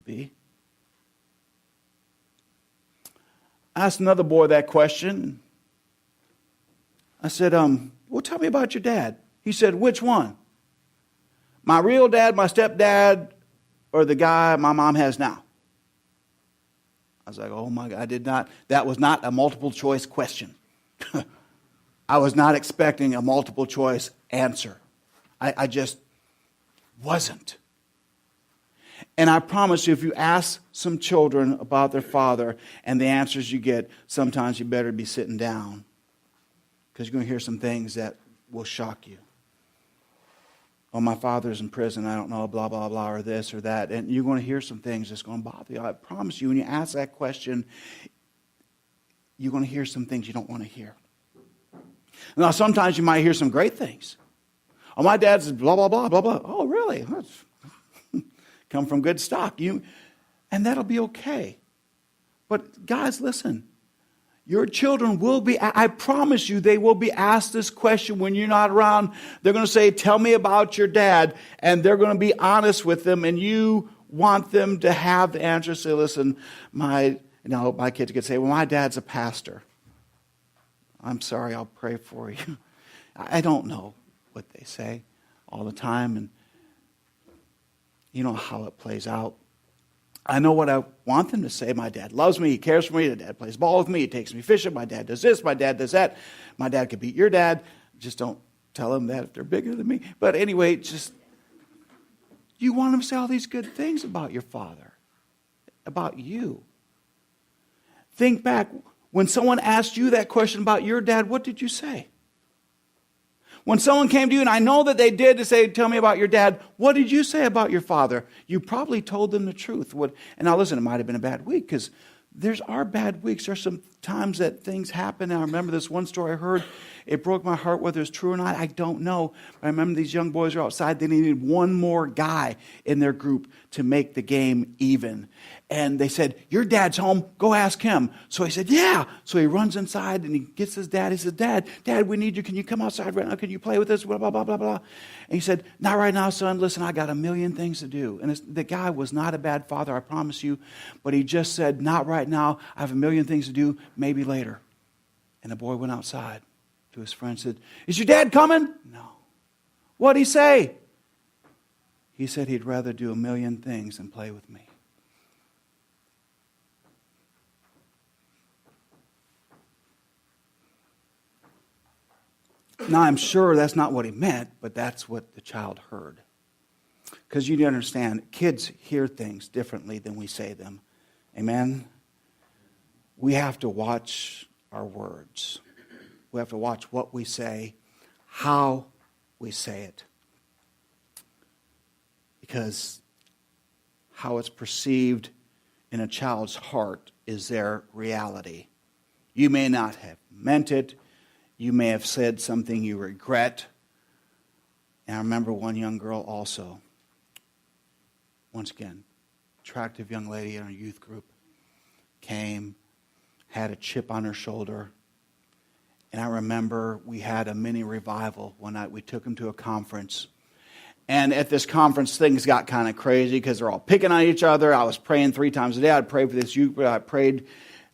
be. I asked another boy that question. I said, well, tell me about your dad. He said, which one? My real dad, my stepdad, or the guy my mom has now? I was like, oh my God, that was not a multiple choice question. I was not expecting a multiple choice answer. I just wasn't. And I promise you, if you ask some children about their father and the answers you get, sometimes you better be sitting down, because you're going to hear some things that will shock you. Oh, my father's in prison, I don't know, blah, blah, blah, or this or that. And you're going to hear some things that's going to bother you. I promise you, when you ask that question, you're going to hear some things you don't want to hear. Now, sometimes you might hear some great things. Oh, my dad's blah, blah, blah, blah, blah. Oh, really? That's come from good stock. And that'll be okay. But guys, listen. Your children will be, I promise you, they will be asked this question when you're not around. They're going to say, tell me about your dad. And they're going to be honest with them. And you want them to have the answer. Say, listen, my kids could say, well, my dad's a pastor. I'm sorry, I'll pray for you. I don't know what they say all the time. And you know how it plays out. I know what I want them to say. My dad loves me. He cares for me. My dad plays ball with me. He takes me fishing. My dad does this. My dad does that. My dad could beat your dad. Just don't tell them that if they're bigger than me. But anyway, you want them to say all these good things about your father, about you. Think back. When someone asked you that question about your dad, what did you say? When someone came to you, and I know that they did, to say, tell me about your dad, what did you say about your father? You probably told them the truth. And now listen, it might have been a bad week, because there's our bad weeks. There's some times that things happen. And I remember this one story I heard. It broke my heart. Whether it's true or not, I don't know. But I remember these young boys were outside. They needed one more guy in their group to make the game even. And they said, your dad's home. Go ask him. So he said, yeah. So he runs inside and he gets his dad. He says, Dad, we need you. Can you come outside right now? Can you play with us? Blah, blah, blah, blah, blah. And he said, not right now, son. Listen, I got a million things to do. And the guy was not a bad father, I promise you. But he just said, not right now. I have a million things to do. Maybe later. And the boy went outside to his friend and said, is your dad coming? No. What'd he say? He said he'd rather do a million things than play with me. Now, I'm sure that's not what he meant, but that's what the child heard. Because you need to understand, kids hear things differently than we say them. Amen? We have to watch our words. We have to watch what we say, how we say it. Because how it's perceived in a child's heart is their reality. You may not have meant it. You may have said something you regret. And I remember one young girl also, once again, attractive young lady in our youth group, came, had a chip on her shoulder. And I remember we had a mini revival one night. We took them to a conference. And at this conference, things got kind of crazy because they're all picking on each other. I was praying 3 times a day. I'd pray for this youth. I prayed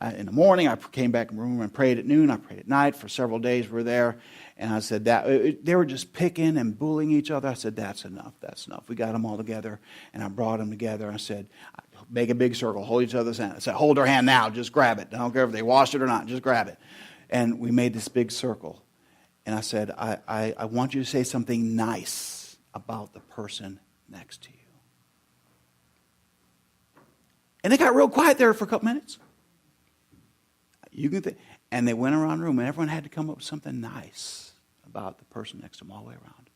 in the morning. I came back in the room and prayed at noon. I prayed at night. For several days we were there. And I said, they were just picking and bullying each other. I said, that's enough. That's enough. We got them all together. And I brought them together. I said, make a big circle. Hold each other's hand. I said, hold their hand now. Just grab it. I don't care if they washed it or not. Just grab it. And we made this big circle. And I said, I want you to say something nice about the person next to you. And they got real quiet there for a couple minutes. And they went around the room, and everyone had to come up with something nice about the person next to them all the way around.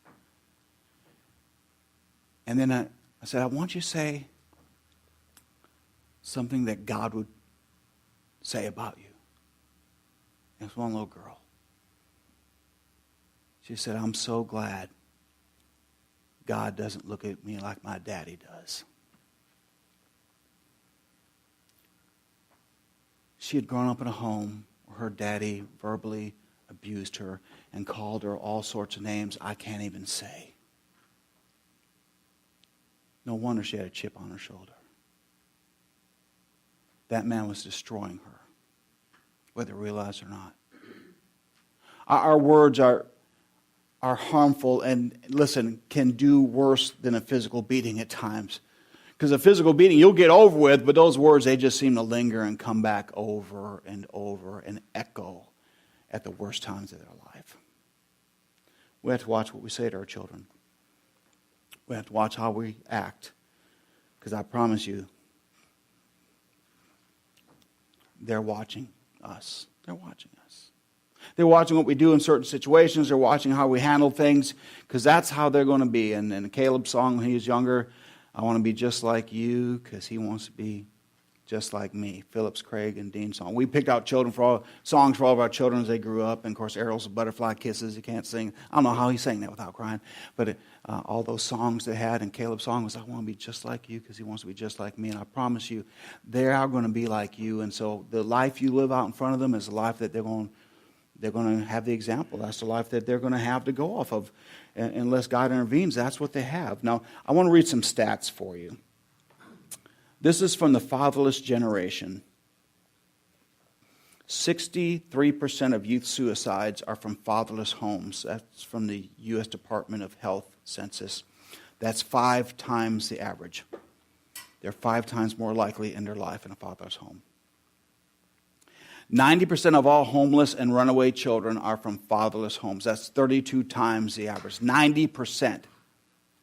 And then I said, I want you to say something that God would say about you. And it's one little girl. She said, I'm so glad God doesn't look at me like my daddy does. She had grown up in a home where her daddy verbally abused her and called her all sorts of names I can't even say. No wonder she had a chip on her shoulder. that man was destroying her, whether he realized it or not. Our words are harmful and, listen, can do worse than a physical beating at times. Because a physical beating you'll get over with, but those words, they just seem to linger and come back over and over and echo at the worst times of their life. We have to watch what we say to our children. We have to watch how we act. Because I promise you, they're watching us. They're watching us. They're watching what we do in certain situations. They're watching how we handle things, because that's how they're going to be. And in Caleb's song when he was younger, I want to be just like you, because he wants to be just like me. Phillips, Craig, and Dean's song. We picked out songs for all of our children as they grew up. And, of course, Errol's Butterfly Kisses. He can't sing. I don't know how he sang that without crying. But all those songs they had, and Caleb's song was, I want to be just like you, because he wants to be just like me. And I promise you, they are going to be like you. And so the life you live out in front of them is the life that they're going to have the example. That's the life that they're going to have to go off of. And unless God intervenes, that's what they have. Now, I want to read some stats for you. This is from the fatherless generation. 63% of youth suicides are from fatherless homes. That's from the U.S. Department of Health census. That's 5 times the average. They're 5 times more likely in their life in a fatherless home. 90% of all homeless and runaway children are from fatherless homes. That's 32 times the average. 90%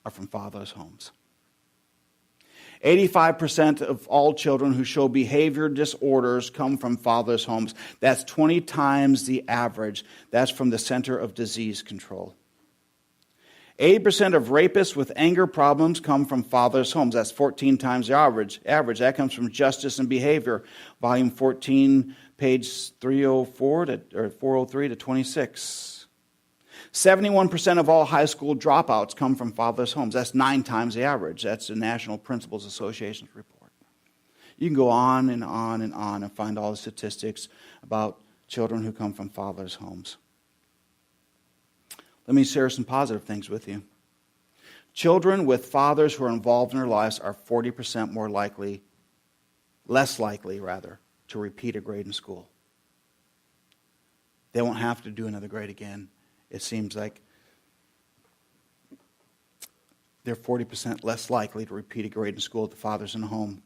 are from fatherless homes. 85% of all children who show behavior disorders come from fatherless homes. That's 20 times the average. That's from the Center of Disease Control. 80% of rapists with anger problems come from fatherless homes. That's 14 times the average. That comes from Justice and Behavior, volume 14, page 403 to 26. 71% of all high school dropouts come from fatherless homes. That's 9 times the average. That's the National Principals Association's report. You can go on and on and on and find all the statistics about children who come from fatherless homes. Let me share some positive things with you. Children with fathers who are involved in their lives are 40% less likely, to repeat a grade in school. They won't have to do another grade again. It seems like they're 40% less likely to repeat a grade in school with the fathers in the home.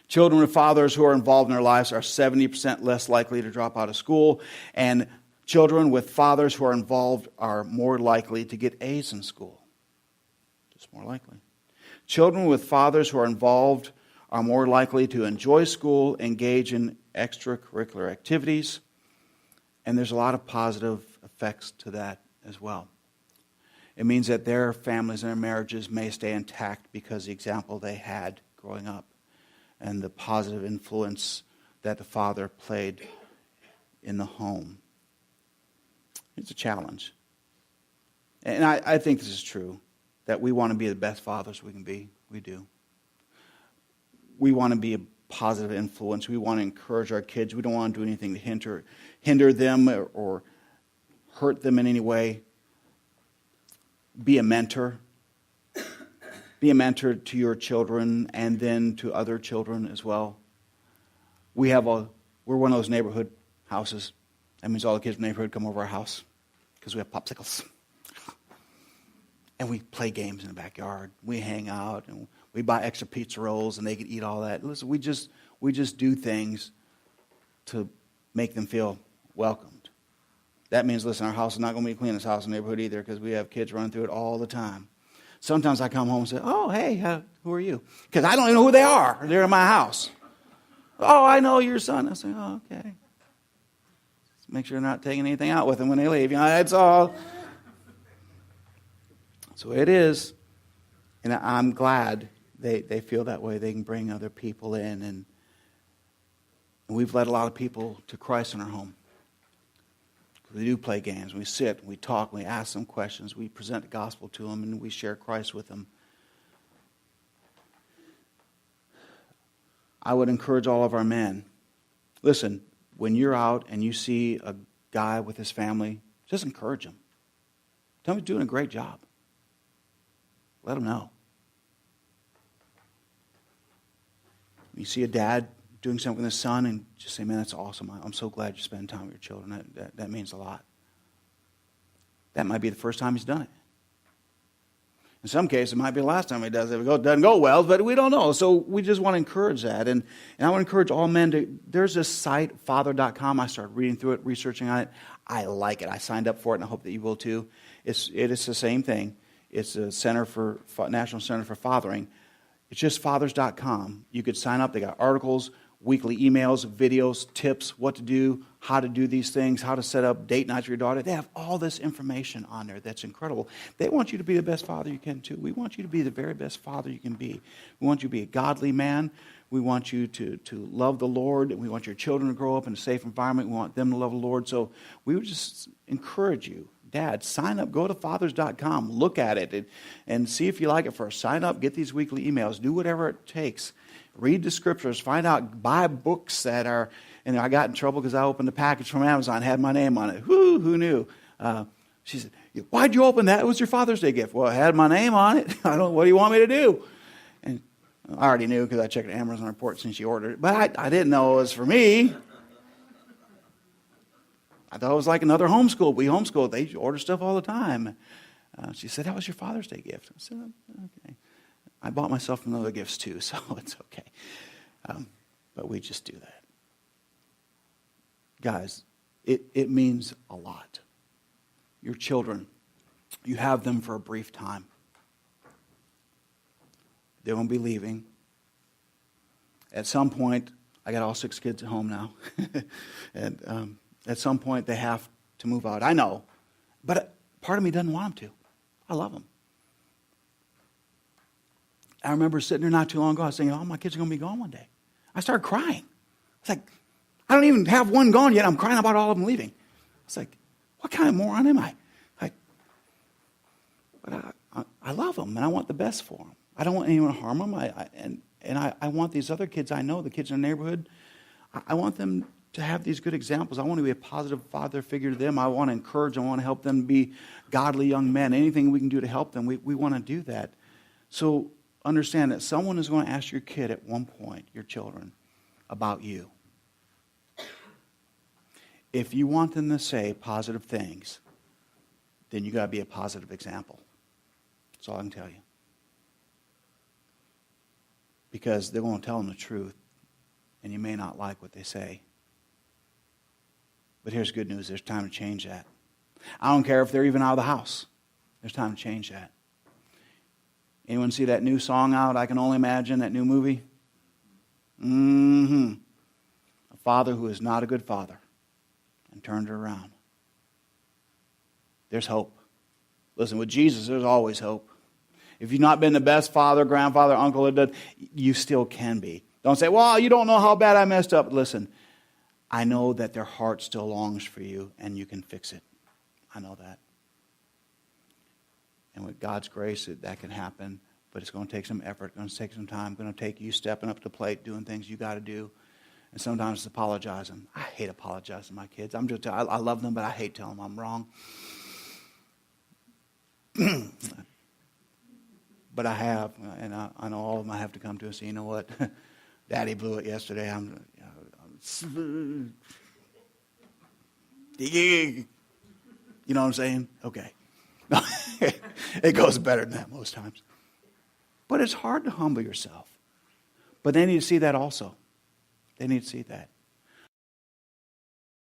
Children with fathers who are involved in their lives are 70% less likely to drop out of school, and children with fathers who are involved are more likely to get A's in school. Just more likely. Children with fathers who are involved are more likely to enjoy school, engage in extracurricular activities, and there's a lot of positive effects to that as well. It means that their families and their marriages may stay intact because of the example they had growing up and the positive influence that the father played in the home. It's a challenge. And I think this is true, that we want to be the best fathers we can be. We do. We want to be a positive influence. We want to encourage our kids. We don't want to do anything to hinder them or hurt them in any way. Be a mentor. Be a mentor to your children and then to other children as well. We're one of those neighborhood houses. That means all the kids in the neighborhood come over our house because we have popsicles. And we play games in the backyard. We hang out and we buy extra pizza rolls and they can eat all that. Listen, we just do things to make them feel welcomed. That means, listen, our house is not going to be the cleanest house in the neighborhood either because we have kids running through it all the time. Sometimes I come home and say, oh, hey, who are you? Because I don't even know who they are. They're in my house. Oh, I know your son. I say, oh, okay. Just make sure they're not taking anything out with them when they leave. That's all. So it is. And I'm glad they feel that way. They can bring other people in. And we've led a lot of people to Christ in our home. We do play games. We sit, we talk, we ask them questions. We present the gospel to them, and we share Christ with them. I would encourage all of our men. Listen, when you're out and you see a guy with his family, just encourage him. Tell him he's doing a great job. Let him know. You see a dad doing something with his son and just say, man, that's awesome. I'm so glad you spend time with your children. That means a lot. That might be the first time he's done it. In some cases, it might be the last time he does it. It doesn't go well, but we don't know. So we just want to encourage that. And I want to encourage all men to, there's this site, father.com. I started reading through it, researching on it. I like it. I signed up for it, and I hope that you will too. It is the same thing. It's a National Center for Fathering. It's just fathers.com. You could sign up. They got articles, weekly emails, videos, tips, what to do, how to do these things, how to set up date nights for your daughter. They have all this information on there that's incredible. They want you to be the best father you can too. We want you to be the very best father you can be. We want you to be a godly man. We want you to love the Lord. We want your children to grow up in a safe environment. We want them to love the Lord. So we would just encourage you. Dad, sign up. Go to fathers.com. Look at it and see if you like it first. Sign up. Get these weekly emails. Do whatever it takes. Read the scriptures. Find out. Buy books that are... And I got in trouble because I opened a package from Amazon. Had my name on it. Who knew? She said, why'd you open that? It was your Father's Day gift. Well, it had my name on it. What do you want me to do? And I already knew because I checked the Amazon report since she ordered it. But I didn't know it was for me. I thought it was like another homeschool. We homeschool. They order stuff all the time. She said, that was your Father's Day gift. I said, okay. I bought myself some other gifts too, so it's okay. But we just do that. Guys, it means a lot. Your children, you have them for a brief time. They won't be leaving. At some point, I got all 6 kids at home now. And at some point, they have to move out. I know. But part of me doesn't want them to. I love them. I remember sitting there not too long ago, I was thinking, oh, my kids are going to be gone one day. I started crying. It's like, I don't even have one gone yet. I'm crying about all of them leaving. It's like, what kind of moron am I? But I love them, and I want the best for them. I don't want anyone to harm them. I want these other kids I know, the kids in the neighborhood, I want them to have these good examples. I want to be a positive father figure to them. I want to encourage them. I want to help them be godly young men. Anything we can do to help them, we want to do that. So understand that someone is going to ask your kid at one point, your children, about you. If you want them to say positive things, then you got to be a positive example. That's all I can tell you. Because they're going to tell them the truth, and you may not like what they say. But here's good news. There's time to change that. I don't care if they're even out of the house. There's time to change that. Anyone see that new song out, I Can Only Imagine, that new movie? A father who is not a good father and turned it around. There's hope. Listen, with Jesus, there's always hope. If you've not been the best father, grandfather, uncle, you still can be. Don't say, well, you don't know how bad I messed up. Listen, I know that their heart still longs for you, and you can fix it. I know that. And with God's grace, that can happen. But it's going to take some effort. It's going to take some time. It's going to take you stepping up to the plate, doing things you got to do. And sometimes it's apologizing. I hate apologizing to my kids. I love them, but I hate telling them I'm wrong. But I have, and I know all of them I have to come to and say, you know what? Daddy blew it yesterday. You know what I'm saying? Okay. It goes better than that most times. But it's hard to humble yourself. But they need to see that also. They need to see that.